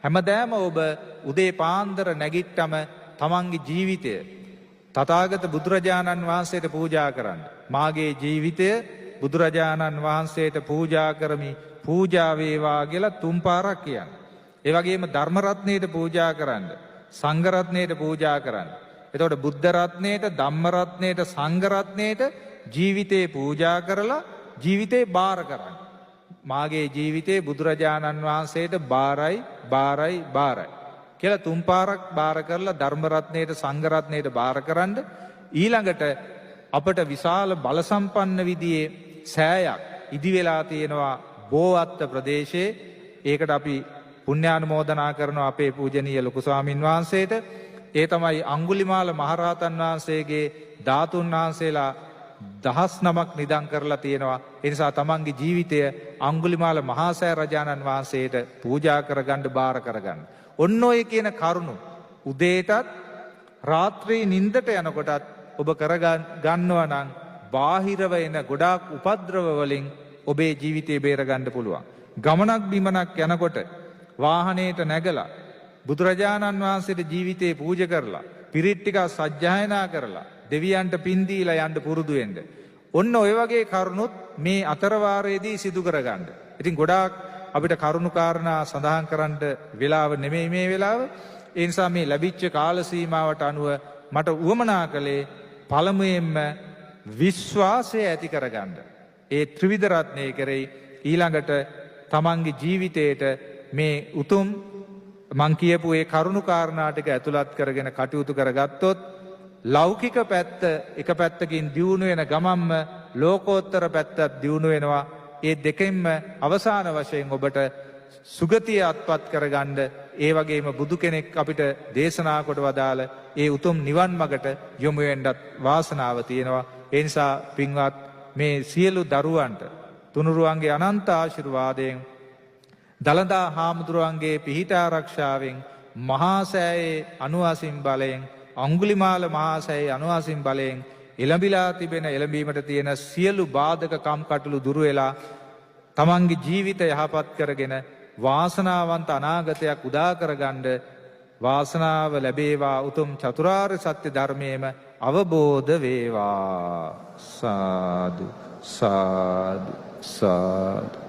හැමදාම ඔබ උදේ පාන්දර නැගිට්ටම තමන්ගේ ජීවිතය තථාගත බුදුරජාණන් වහන්සේට පූජා කරන්න. මාගේ ජීවිතය බුදුරජාණන් වහන්සේට පූජා කරමි, පූජා වේවා කියලා 3 පාරක් කියන්න. ඒ වගේම ධර්ම රත්නයට පූජා කරන්න, සංඝ රත්නයට පූජා කරන්න. එතකොට බුද්ධ රත්නයට, ධම්ම රත්නයට, සංඝ රත්නයට ජීවිතේ පූජා කරලා ජීවිතේ බාර කරන්න. මාගේ ජීවිතේ බුදුරජාණන් වහන්සේට බාරයි බාරයි බාරයි කියලා 3 පාරක් බාර කරලා ධර්ම රත්නයට, සංඝ රත්නයට බාර කරන්න. ඊළඟට අපට විශාල බල සම්පන්න විදිහේ සෑයක් ඉදි වෙලා තියෙනවා බෝවත්ත ප්‍රදේශයේ. ඒකට අපි පුණ්‍යානුමෝදනා කරනවා අපේ පූජනීය ලොකු ස්වාමින් වහන්සේට. ඒ තමයි අඟුලිමාල මහරහතන් වහන්සේගේ ධාතුන් වහන්සේලා 19ක් නිදන් කරලා තියෙනවා. ඒ නිසා තමන්ගේ ජීවිතය අඟුලිමාල මහාසෑය රජාණන් වහන්සේට පූජා කරගන්න, බාර කරගන්න. ඔන්න ඔය කියන කරුණු උදේටත් රාත්‍රී නිින්දට යනකොටත් ඔබ කරගන්නවා නම් බාහිරව එන ගොඩාක් උපද්‍රව වලින් ඔබේ ජීවිතය බේරගන්න පුළුවන්. ගමනක් බිමනක් යනකොට වාහනයට නැගලා බුදුරජාණන් වහන්සේට ජීවිතේ පූජා කරලා පිරිත් ටික සජ්ජායනා කරලා දෙවියන්ට පින් දීලා යන්න පුරුදු වෙන්න. ඔන්න ඔය වගේ කරුණුත් මේ අතරවාරයේදී සිදු කරගන්න. ඉතින් ගොඩාක් අපිට කරුණු කාරණා සඳහන් කරන්න වෙලාව නෙමෙයි මේ වෙලාව. ඒ නිසා මේ ලැබිච්ච කාල සීමාවට අනුව මට උවමනා කළේ පළමුවෙන්ම විශ්වාසය ඇති කරගන්න. ඒ ත්‍රිවිධ රත්නයේ කෙරෙහි ඊළඟට තමන්ගේ ජීවිතයට මේ උතුම් මං කියපු ඒ කරුණු කාරණා ටික ඇතුළත් කරගෙන කටයුතු කරගත්තොත් ලෞකික පැත්ත එක පැත්තකින් දියුණු වෙන ගමන්ම ලෝකෝත්තර පැත්තත් දියුණු වෙනවා. ඒ දෙකෙන්ම අවසාන වශයෙන් ඔබට සුගතිය අත්පත් කරගන්න, ඒ වගේම බුදු කෙනෙක් අපිට දේශනා කොට වදාළ ඒ උතුම් නිවන් මගට යොමු වෙන්නත් වාසනාව තියෙනවා. ඒ නිසා පින්වත් මේ සියලු දරුවන්ට තුනුරුවන්ගේ අනන්ත ආශිර්වාදයෙන්, දළදා හාමුදුරුවන්ගේ පිහිට ආරක්ෂාවෙන්, මහාසෑයේ අනුවාසින් බලයෙන්, අඟුලිමාල මහාසෑයේ අනුවාසින් බලයෙන් එළඹිලා තිබෙන එළඹීමට තියෙන සියලු බාධක කම්කටොළු දුරු වෙලා තමන්ගේ ජීවිත යහපත් කරගෙන වාසනාවන්ත අනාගතයක් උදා කරගන්න වාසනාව ලැබේවා. උතුම් චතුරාර්ය සත්‍ය ධර්මයේම අවබෝධ වේවා. සාදු සාදු සාදු.